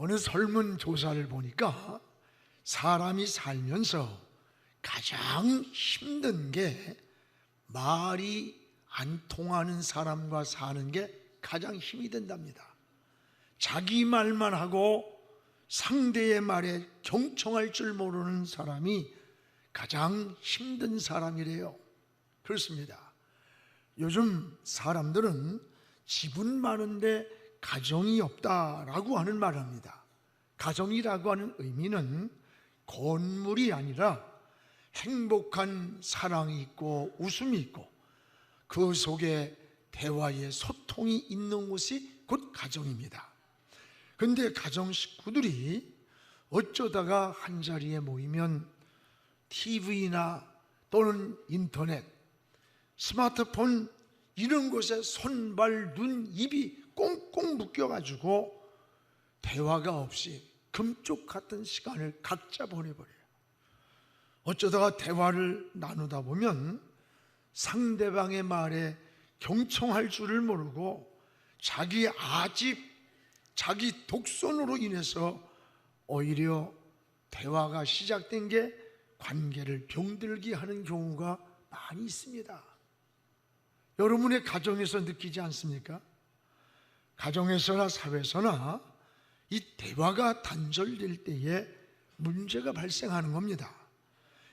어느 설문조사를 보니까 사람이 살면서 가장 힘든 게 말이 안 통하는 사람과 사는 게 가장 힘이 된답니다. 자기 말만 하고 상대의 말에 경청할 줄 모르는 사람이 가장 힘든 사람이래요. 그렇습니다. 요즘 사람들은 집은 많은데 가정이 없다라고 하는 말을 합니다. 가정이라고 하는 의미는 건물이 아니라 행복한 사랑이 있고 웃음이 있고 그 속에 대화의 소통이 있는 곳이 곧 가정입니다. 그런데 가정 식구들이 어쩌다가 한자리에 모이면 TV나 또는 인터넷, 스마트폰 이런 곳에 손, 발, 눈, 입이 꽁꽁 묶여가지고 대화가 없이 금쪽 같은 시간을 각자 보내버려요. 어쩌다가 대화를 나누다 보면 상대방의 말에 경청할 줄을 모르고 자기 아집, 자기 독선으로 인해서 오히려 대화가 시작된 게 관계를 병들게 하는 경우가 많이 있습니다. 여러분의 가정에서 느끼지 않습니까? 가정에서나 사회에서나 이 대화가 단절될 때에 문제가 발생하는 겁니다.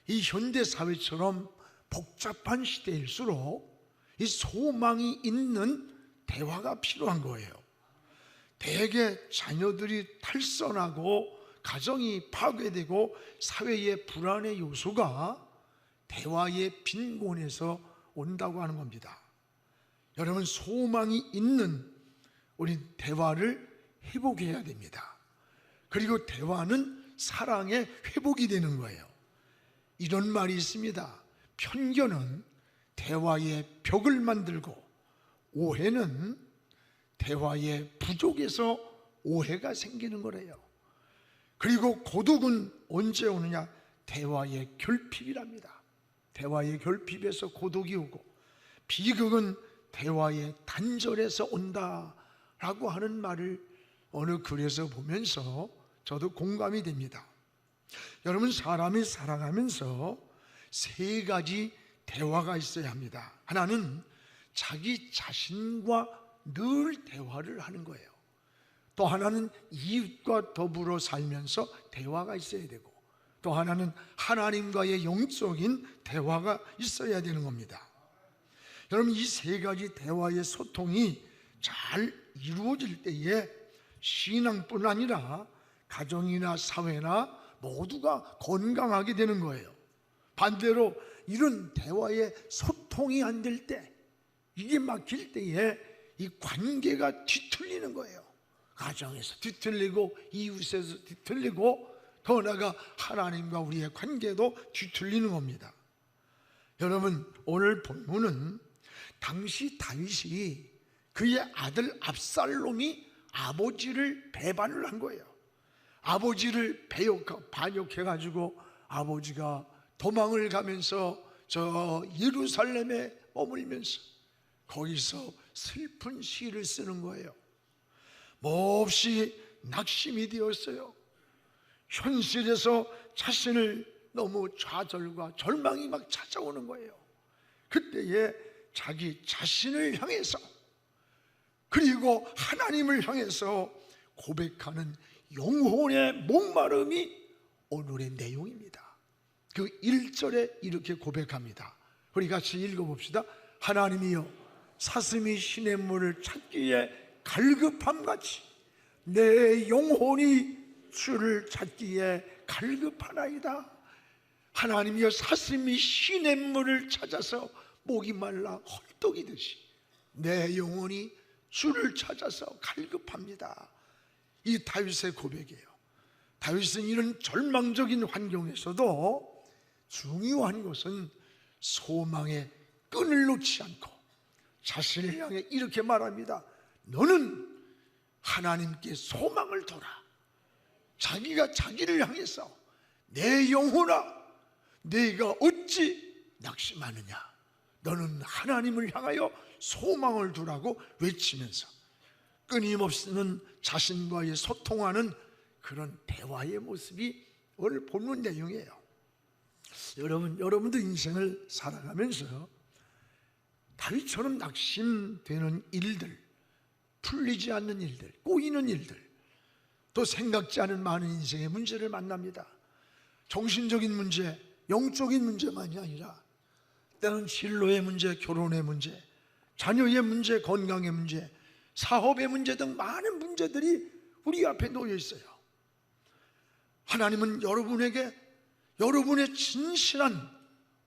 이 현대 사회처럼 복잡한 시대일수록 이 소망이 있는 대화가 필요한 거예요. 대개 자녀들이 탈선하고 가정이 파괴되고 사회의 불안의 요소가 대화의 빈곤에서 온다고 하는 겁니다. 여러분, 소망이 있는 우리 대화를 회복해야 됩니다. 그리고 대화는 사랑의 회복이 되는 거예요. 이런 말이 있습니다. 편견은 대화의 벽을 만들고 오해는 대화의 부족에서 오해가 생기는 거래요. 그리고 고독은 언제 오느냐? 대화의 결핍이랍니다. 대화의 결핍에서 고독이 오고, 비극은 대화의 단절에서 온다라고 하는 말을 어느 글에서 보면서 저도 공감이 됩니다. 여러분, 사람이 살아가면서 세 가지 대화가 있어야 합니다. 하나는 자기 자신과 늘 대화를 하는 거예요. 또 하나는 이웃과 더불어 살면서 대화가 있어야 되고, 또 하나는 하나님과의 영적인 대화가 있어야 되는 겁니다. 여러분, 이 세 가지 대화의 소통이 잘 이루어질 때에 신앙뿐 아니라 가정이나 사회나 모두가 건강하게 되는 거예요. 반대로 이런 대화의 소통이 안 될 때, 이게 막힐 때에 이 관계가 뒤틀리는 거예요. 가정에서 뒤틀리고 이웃에서 뒤틀리고 더 나아가 하나님과 우리의 관계도 뒤틀리는 겁니다. 여러분, 오늘 본문은 당시 다윗이 그의 아들 압살롬이 아버지를 배반을 한 거예요. 아버지를 반역해가지고 아버지가 도망을 가면서 저 예루살렘에 머물면서 거기서 슬픈 시를 쓰는 거예요. 몹시 낙심이 되었어요. 현실에서 자신을 너무 좌절과 절망이 막 찾아오는 거예요. 그때에 자기 자신을 향해서 그리고 하나님을 향해서 고백하는 영혼의 목마름이 오늘의 내용입니다. 그 1절에 이렇게 고백합니다. 우리 같이 읽어봅시다. 하나님이여, 사슴이 시냇물을 찾기에 갈급함같이 내 영혼이 주를 찾기에 갈급하나이다. 하나님이여, 사슴이 시냇물을 찾아서 목이 말라 헐떡이듯이 내 영혼이 주를 찾아서 갈급합니다. 이 다윗의 고백이에요. 다윗은 이런 절망적인 환경에서도 중요한 것은 소망의 끈을 놓지 않고 자신을 향해 이렇게 말합니다. 너는 하나님께 소망을 둬라. 자기가 자기를 향해서 내 영혼아, 네가 어찌 낙심하느냐. 너는 하나님을 향하여 소망을 두라고 외치면서 끊임없이는 자신과의 소통하는 그런 대화의 모습이 오늘 본문 내용이에요. 여러분도 인생을 살아가면서 다윗처럼 낙심되는 일들, 풀리지 않는 일들, 꼬이는 일들, 또 생각지 않은 많은 인생의 문제를 만납니다. 정신적인 문제, 영적인 문제만이 아니라 때로는 진로의 문제, 결혼의 문제, 자녀의 문제, 건강의 문제, 사업의 문제 등 많은 문제들이 우리 앞에 놓여 있어요. 하나님은 여러분에게 여러분의 진실한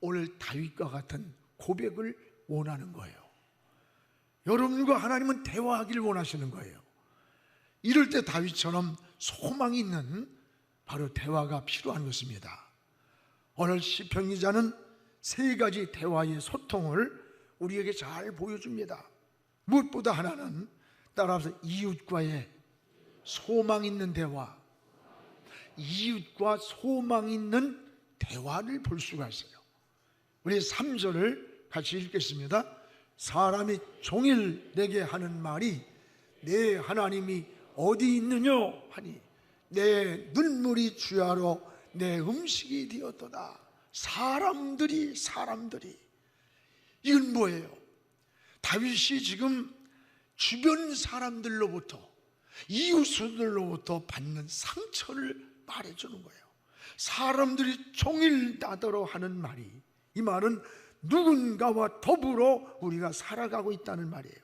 오늘 다윗과 같은 고백을 원하는 거예요. 여러분과 하나님은 대화하기를 원하시는 거예요. 이럴 때 다윗처럼 소망이 있는 바로 대화가 필요한 것입니다. 오늘 시편 기자는 세 가지 대화의 소통을 우리에게 잘 보여줍니다. 무엇보다 하나는 따라서 이웃과의 소망 있는 대화, 이웃과 소망 있는 대화를 볼 수가 있어요. 우리 3절을 같이 읽겠습니다. 사람이 종일 내게 하는 말이 내 하나님이 어디 있느냐 하니 내 눈물이 주야로 내 음식이 되었도다. 사람들이 이건 뭐예요? 다윗이 지금 주변 사람들로부터, 이웃들로부터 받는 상처를 말해주는 거예요. 사람들이 종일 나더러 하는 말이, 이 말은 누군가와 더불어 우리가 살아가고 있다는 말이에요.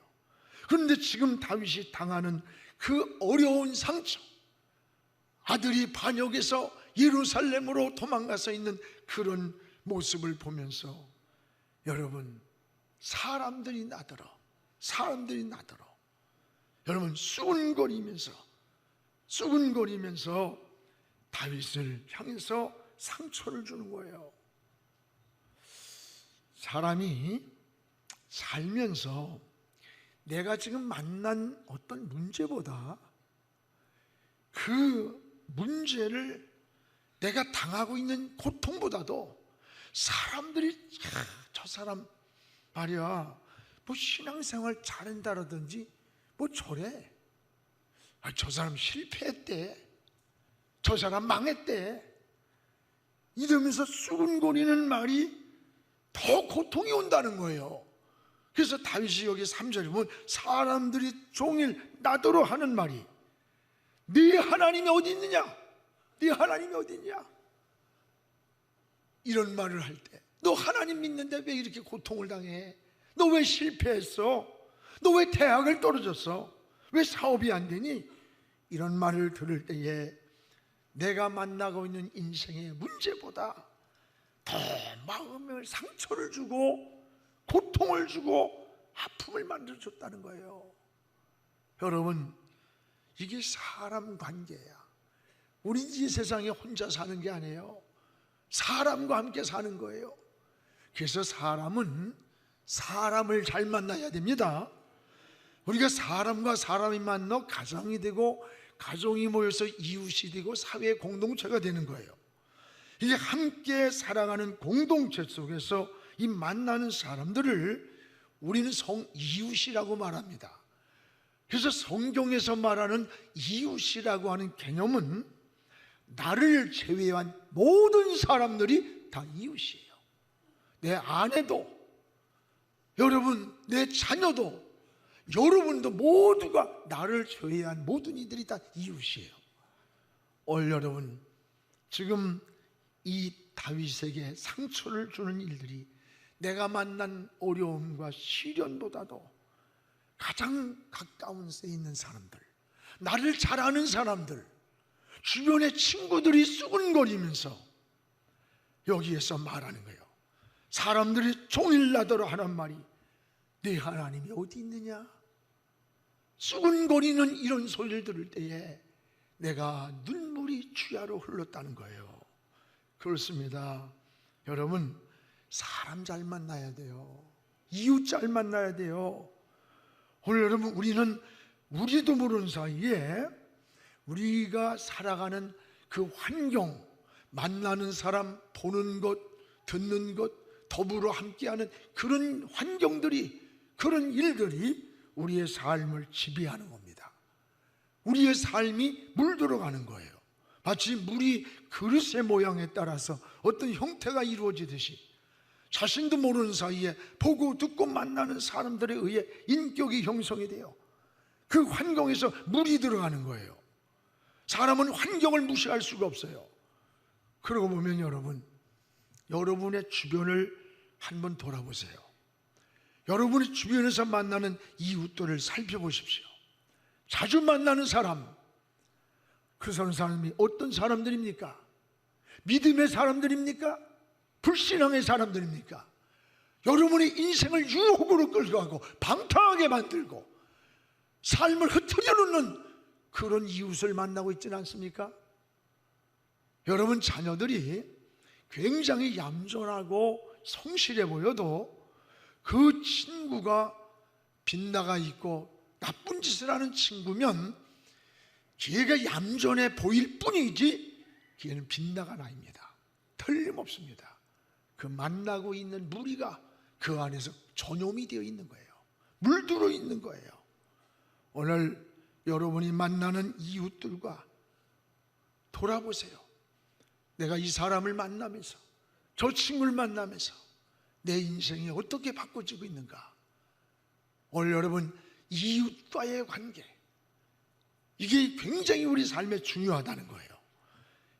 그런데 지금 다윗이 당하는 그 어려운 상처, 아들이 반역에서 예루살렘으로 도망가서 있는 그런 모습을 보면서 여러분, 사람들이 나더러 여러분 수군거리면서 다윗을 향해서 상처를 주는 거예요. 사람이 살면서 내가 지금 만난 어떤 문제보다 그 문제를 내가 당하고 있는 고통보다도 사람들이 저 사람 말이야 뭐 신앙생활 잘한다라든지 뭐 저래, 저 사람 실패했대, 저 사람 망했대, 이러면서 수군거리는 말이 더 고통이 온다는 거예요. 그래서 다윗이 여기 3절에 보면 사람들이 종일 나더러 하는 말이 네 하나님이 어디 있느냐, 네 하나님이 어디 있냐, 이런 말을 할 때 너 하나님 믿는데 왜 이렇게 고통을 당해? 너 왜 실패했어? 너 왜 대학을 떨어졌어? 왜 사업이 안 되니? 이런 말을 들을 때에 내가 만나고 있는 인생의 문제보다 더 마음에 상처를 주고 고통을 주고 아픔을 만들어줬다는 거예요. 여러분, 이게 사람 관계야. 우리 이 세상에 혼자 사는 게 아니에요. 사람과 함께 사는 거예요. 그래서 사람은 사람을 잘 만나야 됩니다. 우리가 사람과 사람이 만나 가정이 되고 가정이 모여서 이웃이 되고 사회 공동체가 되는 거예요. 이게 함께 살아가는 공동체 속에서 이 만나는 사람들을 우리는 이웃이라고 말합니다. 그래서 성경에서 말하는 이웃이라고 하는 개념은 나를 제외한 모든 사람들이 다 이웃이에요. 내 아내도, 여러분, 내 자녀도, 여러분도 모두가 나를 제외한 모든 이들이 다 이웃이에요. 오늘 여러분, 지금 이 다윗에게 상처를 주는 일들이 내가 만난 어려움과 시련보다도 가장 가까운 데 있는 사람들, 나를 잘 아는 사람들, 주변의 친구들이 수군거리면서 여기에서 말하는 거예요. 사람들이 종일 나더러 하는 말이 네 하나님이 어디 있느냐? 수군거리는 이런 소리를 들을 때에 내가 눈물이 주야로 흘렀다는 거예요. 그렇습니다. 여러분, 사람 잘 만나야 돼요. 이웃 잘 만나야 돼요. 오늘 여러분, 우리도 모르는 사이에 우리가 살아가는 그 환경, 만나는 사람, 보는 것, 듣는 것, 더불어 함께하는 그런 환경들이, 그런 일들이 우리의 삶을 지배하는 겁니다. 우리의 삶이 물들어가는 거예요. 마치 물이 그릇의 모양에 따라서 어떤 형태가 이루어지듯이 자신도 모르는 사이에 보고 듣고 만나는 사람들에 의해 인격이 형성이 돼요. 그 환경에서 물이 들어가는 거예요. 사람은 환경을 무시할 수가 없어요. 그러고 보면 여러분의 주변을 한번 돌아보세요. 여러분의 주변에서 만나는 이웃들을 살펴보십시오. 자주 만나는 사람, 그 사람이 어떤 사람들입니까? 믿음의 사람들입니까? 불신앙의 사람들입니까? 여러분의 인생을 유혹으로 끌고 가고 방탕하게 만들고 삶을 흐트려 놓는 그런 이웃을 만나고 있지는 않습니까? 여러분 자녀들이 굉장히 얌전하고 성실해 보여도 그 친구가 빗나가 있고 나쁜 짓을 하는 친구면 걔가 얌전해 보일 뿐이지 걔는 빗나간 아이입니다. 틀림없습니다. 그 만나고 있는 무리가 그 안에서 전염이 되어 있는 거예요. 물들어 있는 거예요. 오늘 여러분이 만나는 이웃들과 돌아보세요. 내가 이 사람을 만나면서, 저 친구를 만나면서 내 인생이 어떻게 바꿔지고 있는가? 오늘 여러분, 이웃과의 관계, 이게 굉장히 우리 삶에 중요하다는 거예요.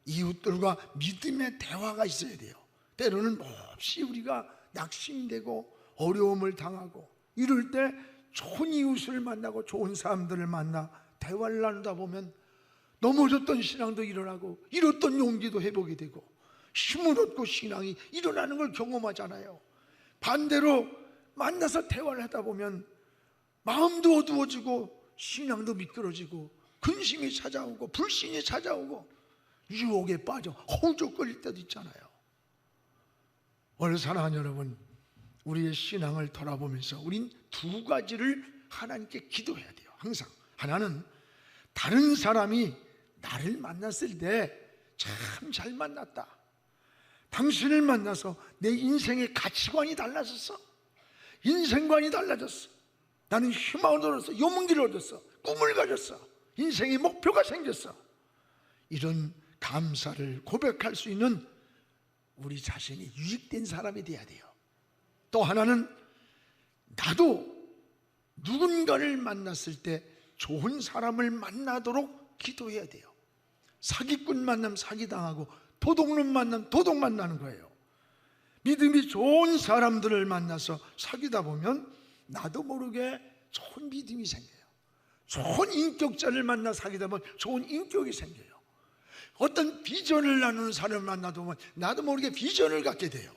이웃들과 믿음의 대화가 있어야 돼요. 때로는 몹시 우리가 낙심되고 어려움을 당하고 이럴 때 좋은 이웃을 만나고 좋은 사람들을 만나 대화를 나누다 보면 넘어졌던 신앙도 일어나고 잃었던 용기도 회복이 되고 힘을 얻고 신앙이 일어나는 걸 경험하잖아요. 반대로 만나서 대화를 하다 보면 마음도 어두워지고 신앙도 미끄러지고 근심이 찾아오고 불신이 찾아오고 유혹에 빠져 허우적거릴 때도 있잖아요. 오늘 사랑하는 여러분, 우리의 신앙을 돌아보면서 우린 두 가지를 하나님께 기도해야 돼요. 항상 하나는 다른 사람이 나를 만났을 때 참 잘 만났다, 당신을 만나서 내 인생의 가치관이 달라졌어, 인생관이 달라졌어, 나는 희망을 얻었어, 용기를 얻었어, 꿈을 가졌어, 인생의 목표가 생겼어, 이런 감사를 고백할 수 있는 우리 자신이 유익된 사람이 돼야 돼요. 또 하나는 나도 누군가를 만났을 때 좋은 사람을 만나도록 기도해야 돼요. 사기꾼 만나면 사기당하고 도둑놈 만나면 도둑 만나는 거예요. 믿음이 좋은 사람들을 만나서 사귀다 보면 나도 모르게 좋은 믿음이 생겨요. 좋은 인격자를 만나 사귀다 보면 좋은 인격이 생겨요. 어떤 비전을 나누는 사람을 만나다 보면 나도 모르게 비전을 갖게 돼요.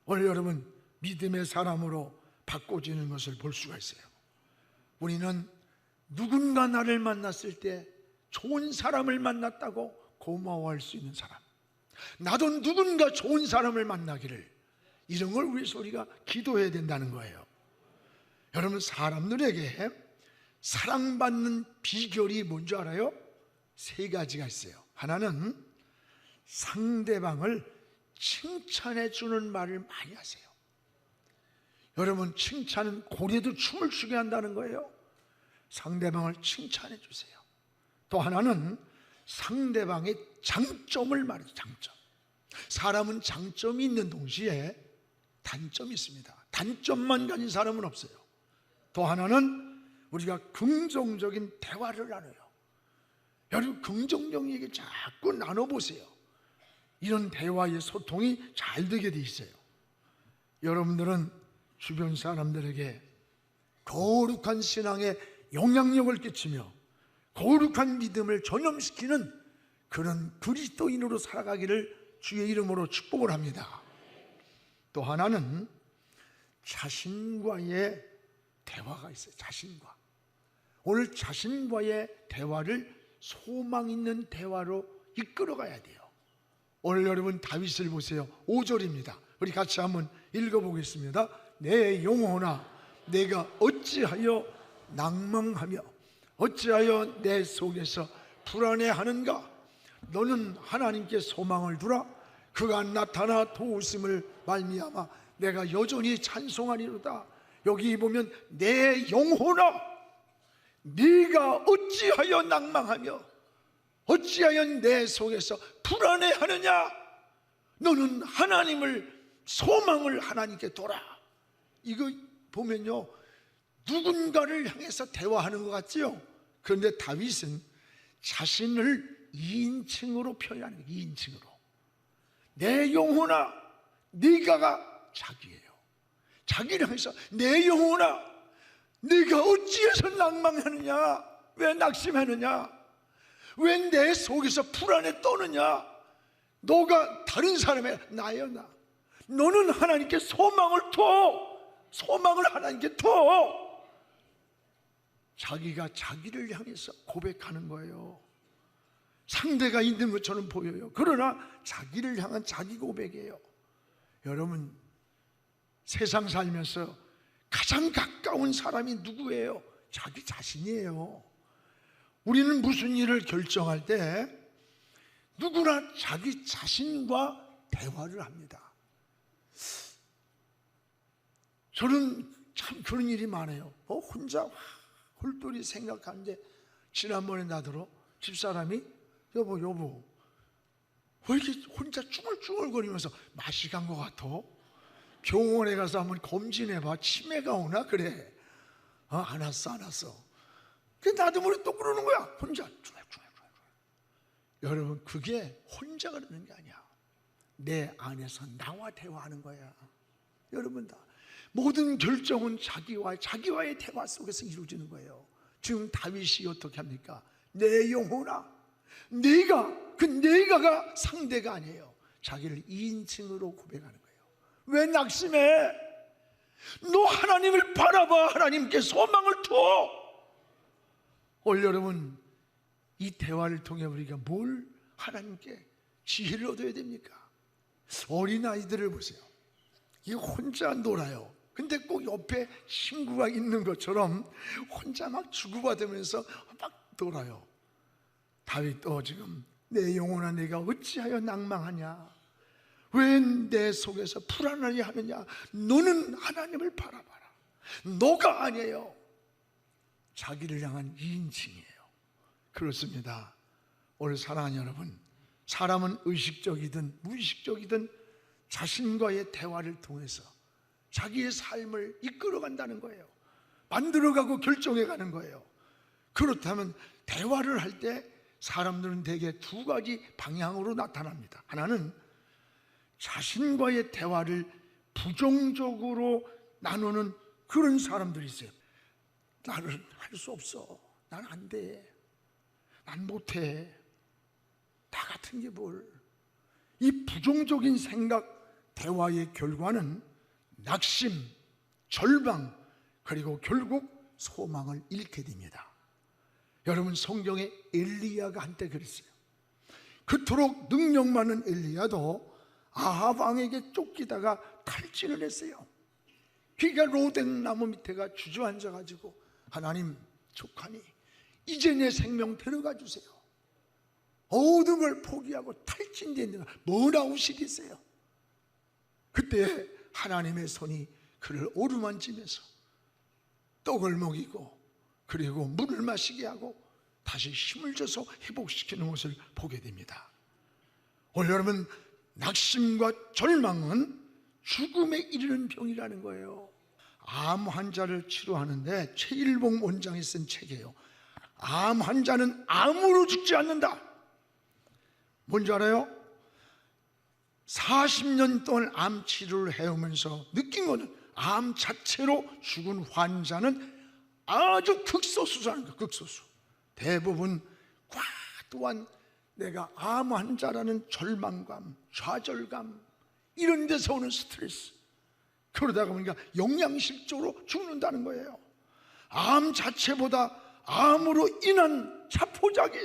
오늘 여러분, 믿음의 사람으로 바꿔지는 것을 볼 수가 있어요. 우리는 누군가 나를 만났을 때 좋은 사람을 만났다고 고마워할 수 있는 사람, 나도 누군가 좋은 사람을 만나기를, 이런 걸 우리가 기도해야 된다는 거예요. 여러분, 사람들에게 사랑받는 비결이 뭔지 알아요? 세 가지가 있어요. 하나는 상대방을 칭찬해 주는 말을 많이 하세요. 여러분, 칭찬은 고래도 춤을 추게 한다는 거예요. 상대방을 칭찬해 주세요. 또 하나는 상대방의 장점을 말해요. 장점. 사람은 장점이 있는 동시에 단점이 있습니다. 단점만 가진 사람은 없어요. 또 하나는 우리가 긍정적인 대화를 나눠요. 여러분, 긍정적인 얘기 자꾸 나눠보세요. 이런 대화의 소통이 잘 되게 돼 있어요. 여러분들은 주변 사람들에게 거룩한 신앙에 영향력을 끼치며 거룩한 믿음을 전염시키는 그런 그리스도인으로 살아가기를 주의 이름으로 축복을 합니다. 또 하나는 자신과의 대화가 있어요. 자신과. 오늘 자신과의 대화를 소망 있는 대화로 이끌어가야 돼요. 오늘 여러분, 다윗을 보세요. 5절입니다. 우리 같이 한번 읽어보겠습니다. 내 영혼아, 내가 어찌하여 낭망하며 어찌하여 내 속에서 불안해하는가? 너는 하나님께 소망을 두라. 그가 나타나 도우심을 말미암아 내가 여전히 찬송하리로다. 여기 보면 내 영혼아, 네가 어찌하여 낭망하며, 어찌하여 내 속에서 불안해하느냐? 너는 하나님을 소망을 하나님께 둬라. 이거 보면요, 누군가를 향해서 대화하는 것 같지요? 그런데 다윗은 자신을 2인칭으로 표현하는 거예요. 2인칭으로. 내 영혼아, 네가가 자기예요. 자기를 향해서 내 영혼아, 네가 어찌해서 낭망하느냐? 왜 낙심하느냐? 왜 내 속에서 불안에 떠느냐? 너가 다른 사람의 나여 나. 너는 하나님께 소망을 둬. 소망을 하나님께 둬. 자기가 자기를 향해서 고백하는 거예요. 상대가 있는 것처럼 보여요. 그러나 자기를 향한 자기 고백이에요. 여러분, 세상 살면서 가장 가까운 사람이 누구예요? 자기 자신이에요. 우리는 무슨 일을 결정할 때 누구나 자기 자신과 대화를 합니다. 저는 참 그런 일이 많아요. 혼자 홀똘히 생각하는데, 지난번에 나더러 집사람이 여보 왜 이렇게 혼자 쭈글쭈글거리면서 맛이 간 것 같아? 병원에 가서 한번 검진해봐. 치매가 오나? 그래. 안 왔어. 나도 모르게 또 그러는 거야. 혼자 쭈글쭈글. 여러분, 그게 혼자 그러는 게 아니야. 내 안에서 나와 대화하는 거야. 여러분, 다 모든 결정은 자기와의 대화 속에서 이루어지는 거예요. 지금 다윗이 어떻게 합니까? 내 영혼아, 내가가 상대가 아니에요. 자기를 2인칭으로 고백하는 거예요. 왜 낙심해? 너 하나님을 바라봐. 하나님께 소망을 둬. 오늘 여러분, 이 대화를 통해 우리가 뭘 하나님께 지혜를 얻어야 됩니까? 어린아이들을 보세요. 이 혼자 놀아요. 근데 꼭 옆에 친구가 있는 것처럼 혼자 막 주고받으면서 막 놀아요. 다윗도 지금 내 영혼아, 내가 어찌하여 낭망하냐? 왜 내 속에서 불안하게 하느냐? 너는 하나님을 바라봐라. 너가 아니에요. 자기를 향한 2인칭이에요. 그렇습니다. 오늘 사랑하는 여러분, 사람은 의식적이든 무의식적이든 자신과의 대화를 통해서 자기의 삶을 이끌어간다는 거예요. 만들어가고 결정해가는 거예요. 그렇다면 대화를 할 때 사람들은 대개 두 가지 방향으로 나타납니다. 하나는 자신과의 대화를 부정적으로 나누는 그런 사람들이 있어요. 나는 할 수 없어. 난 안 돼. 난 못해. 나 같은 게 뭘. 이 부정적인 생각, 대화의 결과는 낙심, 절망, 그리고 결국 소망을 잃게 됩니다. 여러분, 성경에 엘리야가 한때 그랬어요. 그토록 능력 많은 엘리야도 아합 왕에게 쫓기다가 탈진을 했어요. 그가 로덴 나무 밑에가 주저앉아가지고, 하나님 족하니 이제 내 생명 데려가 주세요. 모든 걸 포기하고 탈진된 뭘 아우시겠어요? 그때 하나님의 손이 그를 어루만지면서 떡을 먹이고, 그리고 물을 마시게 하고 다시 힘을 줘서 회복시키는 것을 보게 됩니다. 오늘 여러분, 낙심과 절망은 죽음에 이르는 병이라는 거예요. 암 환자를 치료하는데 최일봉 원장이 쓴 책이에요. 암 환자는 암으로 죽지 않는다. 뭔지 알아요? 40년 동안 암 치료를 해오면서 느낀 거는 암 자체로 죽은 환자는 아주 극소수라는 거예요. 극소수. 대부분 과도한 내가 암 환자라는 절망감, 좌절감, 이런 데서 오는 스트레스, 그러다가 보니까 영양실조로 죽는다는 거예요. 암 자체보다 암으로 인한 자포자기,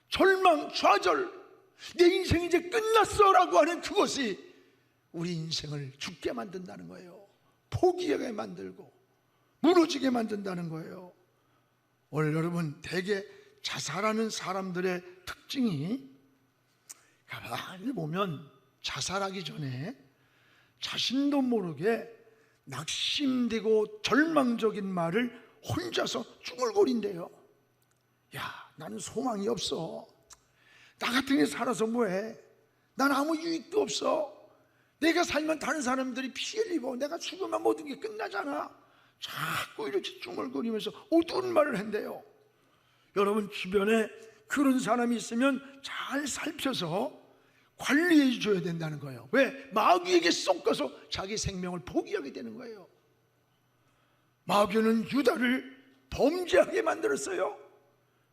절망, 좌절, 내 인생이 이제 끝났어 라고 하는 그것이 우리 인생을 죽게 만든다는 거예요. 포기하게 만들고 무너지게 만든다는 거예요. 오늘 여러분, 대개 자살하는 사람들의 특징이, 가만히 보면 자살하기 전에 자신도 모르게 낙심되고 절망적인 말을 혼자서 쭈글거린대요. 야, 나는 소망이 없어. 나 같은 게 살아서 뭐해? 난 아무 유익도 없어. 내가 살면 다른 사람들이 피해를 입어. 내가 죽으면 모든 게 끝나잖아. 자꾸 이렇게 중얼거리면서 어두운 말을 한대요. 여러분 주변에 그런 사람이 있으면 잘 살펴서 관리해 줘야 된다는 거예요. 왜? 마귀에게 쏙가서 자기 생명을 포기하게 되는 거예요. 마귀는 유다를 범죄하게 만들었어요.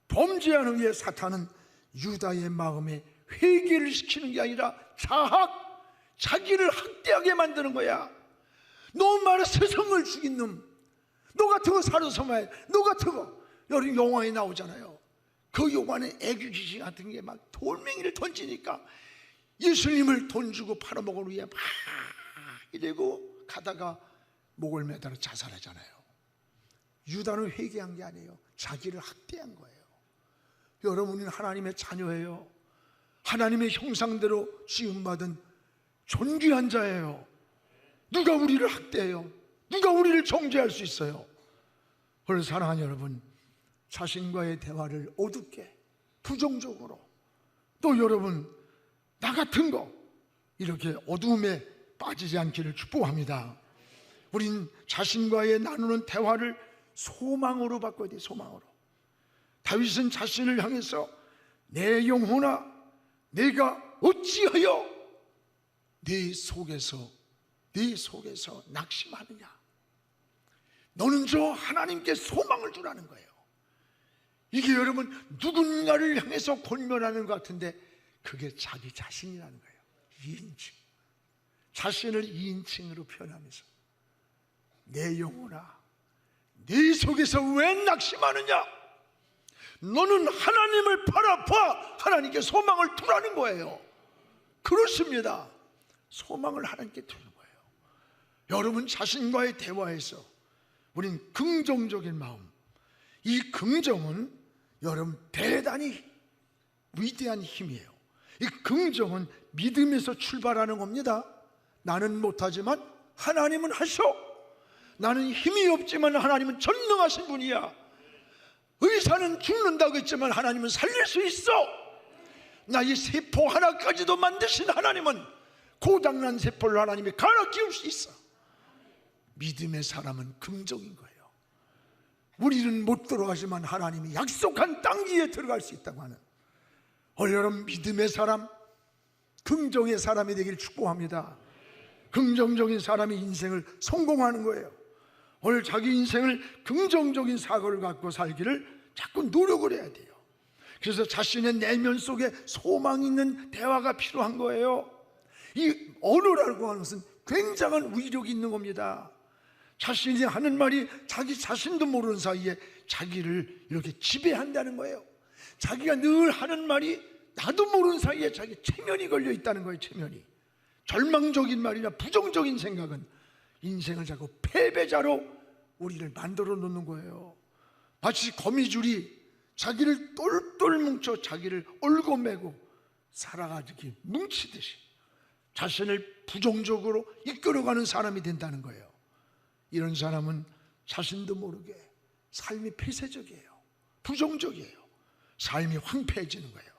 범죄하는 후에 사탄은 유다의 마음에 회개를 시키는 게 아니라 자기를 학대하게 만드는 거야. 너 말에 세상을 죽인 놈, 너 같은 거 살아서 말, 너 같은 거. 여러분 영화에 나오잖아요. 그 영화는 애교 귀신 같은 게 막 돌멩이를 던지니까 예수님을 돈 주고 팔아먹은 후에 막 이러고 가다가 목을 매달아 자살하잖아요. 유다는 회개한 게 아니에요. 자기를 학대한 거예요. 여러분은 하나님의 자녀예요. 하나님의 형상대로 지음받은 존귀한 자예요. 누가 우리를 학대해요? 누가 우리를 정죄할 수 있어요? 그래서 사랑하는 여러분, 자신과의 대화를 어둡게 부정적으로, 또 여러분 나 같은 거 이렇게 어두움에 빠지지 않기를 축복합니다. 우린 자신과의 나누는 대화를 소망으로 바꿔야 돼요. 소망으로. 다윗은 자신을 향해서 내 영혼아 내가 어찌하여 네 속에서 낙심하느냐. 너는 저 하나님께 소망을 주라는 거예요. 이게 여러분 누군가를 향해서 권면하는 것 같은데 그게 자기 자신이라는 거예요. 2인칭. 자신을 2인칭으로 표현하면서 내 영혼아 네 속에서 왜 낙심하느냐. 너는 하나님을 바라봐. 하나님께 소망을 두라는 거예요. 그렇습니다. 소망을 하나님께 두는 거예요. 여러분 자신과의 대화에서 우린 긍정적인 마음, 이 긍정은 여러분 대단히 위대한 힘이에요. 이 긍정은 믿음에서 출발하는 겁니다. 나는 못하지만 하나님은 하셔. 나는 힘이 없지만 하나님은 전능하신 분이야. 의사는 죽는다고 했지만 하나님은 살릴 수 있어. 나의 세포 하나까지도 만드신 하나님은 고장난 세포를 하나님이 갈아 끼울 수 있어. 믿음의 사람은 긍정인 거예요. 우리는 못 들어가지만 하나님이 약속한 땅 위에 들어갈 수 있다고 하는, 여러분 믿음의 사람, 긍정의 사람이 되길 축복합니다. 긍정적인 사람이 인생을 성공하는 거예요. 오늘 자기 인생을 긍정적인 사고를 갖고 살기를 자꾸 노력을 해야 돼요. 그래서 자신의 내면 속에 소망 있는 대화가 필요한 거예요. 이 언어라고 하는 것은 굉장한 위력이 있는 겁니다. 자신이 하는 말이 자기 자신도 모르는 사이에 자기를 이렇게 지배한다는 거예요. 자기가 늘 하는 말이 나도 모르는 사이에 자기 체면이 걸려 있다는 거예요. 체면이. 절망적인 말이나 부정적인 생각은 인생을 자꾸 패배자로 우리를 만들어 놓는 거예요. 마치 거미줄이 자기를 똘똘 뭉쳐 자기를 얽어매고 살아가지고 뭉치듯이 자신을 부정적으로 이끌어가는 사람이 된다는 거예요. 이런 사람은 자신도 모르게 삶이 폐쇄적이에요. 부정적이에요. 삶이 황폐해지는 거예요.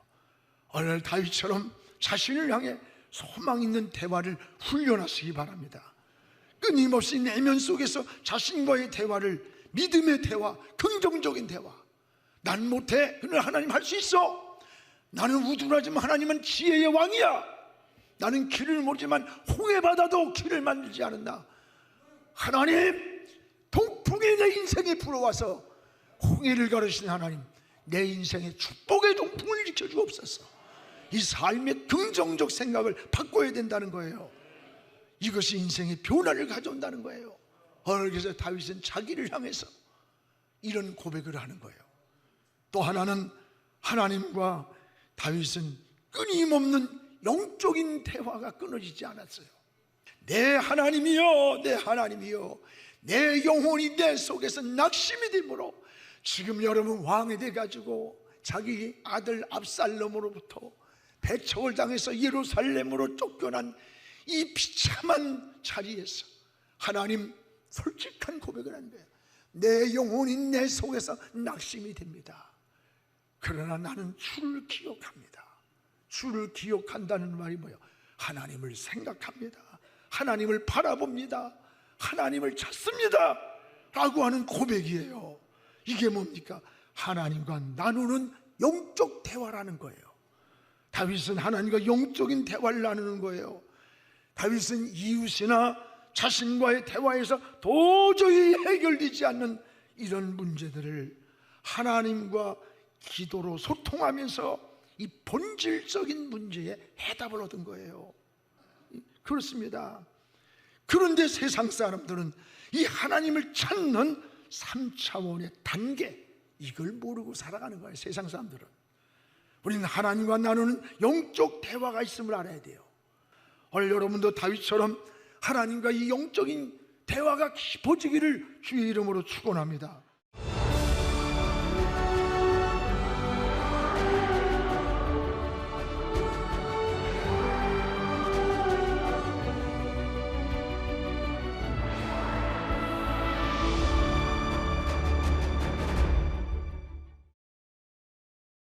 오늘 다윗처럼 자신을 향해 소망 있는 대화를 훈련하시기 바랍니다. 끊임없이 내면 속에서 자신과의 대화를, 믿음의 대화, 긍정적인 대화. 난 못해. 그러나 하나님 할 수 있어. 나는 우둔하지만 하나님은 지혜의 왕이야. 나는 길을 모르지만 홍해바다도 길을 만들지 않았나. 하나님, 동풍이 내 인생에 불어와서 홍해를 가르신 하나님, 내 인생의 축복의 동풍을 일으켜주옵소서. 이 삶의 긍정적 생각을 바꿔야 된다는 거예요. 이것이 인생의 변화를 가져온다는 거예요. 그래서 다윗은 자기를 향해서 이런 고백을 하는 거예요. 또 하나는 하나님과 다윗은 끊임없는 영적인 대화가 끊어지지 않았어요. 내 하나님이여, 내 하나님이여, 내 영혼이 내 속에서 낙심이 되므로. 지금 여러분 왕이 돼가지고 자기 아들 압살롬으로부터 배척을 당해서 예루살렘으로 쫓겨난 이 비참한 자리에서 하나님 솔직한 고백을 한 거예요. 내 영혼이 내 속에서 낙심이 됩니다. 그러나 나는 주를 기억합니다. 주를 기억한다는 말이 뭐예요? 하나님을 생각합니다. 하나님을 바라봅니다. 하나님을 찾습니다. 라고 하는 고백이에요. 이게 뭡니까? 하나님과 나누는 영적 대화라는 거예요. 다윗은 하나님과 영적인 대화를 나누는 거예요. 다윗은 이웃이나 자신과의 대화에서 도저히 해결되지 않는 이런 문제들을 하나님과 기도로 소통하면서 이 본질적인 문제에 해답을 얻은 거예요. 그렇습니다. 그런데 세상 사람들은 이 하나님을 찾는 3차원의 단계, 이걸 모르고 살아가는 거예요. 세상 사람들은. 우리는 하나님과 나누는 영적 대화가 있음을 알아야 돼요. 오늘 여러분도 다윗처럼 하나님과 이 영적인 대화가 깊어지기를 주의 이름으로 축원합니다.